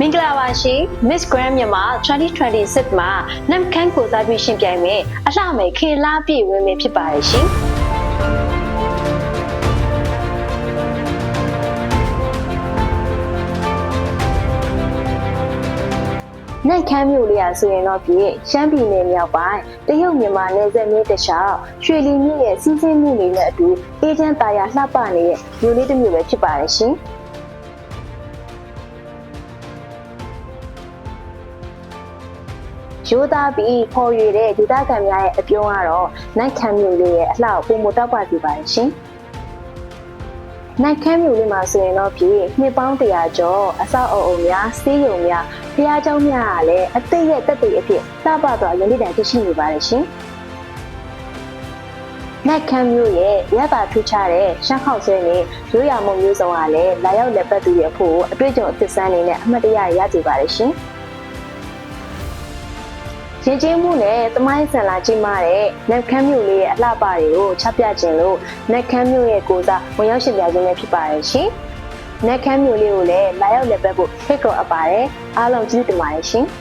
မင်္ဂလာပါရှင် Miss Grand မြန်မာ2026မှာနမ်ခန်းကိုစားပြီးရှင်ပြိုင်မယ်အလှမယ်ခေလားပြည့်ဝင်မယ်ဖြစ်ပါရဲ့ရှင်နမ်ခန်းမြို့လေးရာဆိုရင်တော့ပြည့်ရှမ်းပြည်နယ်မြောက်ပိုင်းတရုတ်မြန်မာနယ်စပ်မြို့တခြားရွှေလီမြို့ရဲ့စီးစင်းမှုတွေနဲ့အတူအေးချမ်းသာယာလှပနေတဲ့မြို့လေးတစ်မြို့ပဲဖြစ်ပါရဲ့ရှင်ရိုးသားပြီးခေါ်ရတဲ့ဒေသခံများရဲ့အပြုံးကတော့နိုင်ခမ်းမြို့လေးရဲ့အလှပုံမတောက်ပါစီပါတယ်ရှင်။နိုင်ခမ်းမြို့လေးမှာဆိုရင်တော့ပြည်နှစ်ပေါင်း100ကျော်အဆောက်အအုံများစီးရုံများဖျားเจ้าများကလည်းအသိရဲ့တက်တဲ့အဖြစ်စပတော့ရင်းနှီးတန်ဖြစ်ရှိနေပါတယ်ရှင်။နိုင်ခမ်းမြို့ရဲ့ရတာထူးခြားတဲ့ရှမ်းခေါက်ဆွဲနဲ့ရိုးရာမုံမျိုးစုံကလည်းလာရောက်လက်ပတ်သူရဲ့အဖို့အတွေ့အကြုံအသစ်စမ်းနေနဲ့အမှတ်တရရကြပါတယ်ရှင်။ရင်ကျင်းမှုနဲ့သမိုင်းဆန်လာကြီးမားတဲ့နက်ခမ်းမြို့လေးရဲ့အလှပတွေကိုချပြခြင်းလို့နက်ခမ်းမြို့ရဲ့ကိုစားဝင်ရောက်ရှင်ပြခြင်းလည်းဖြစ်ပါရဲ့ရှင်။နက်ခမ်းမြို့လေးကိုလည်းလာရောက်လက်ပတ်ဖို့ဖိတ်ခေါ်အပ်ပါတယ်။အားလုံးကျေးဇူးတင်ပါတယ်ရှင်။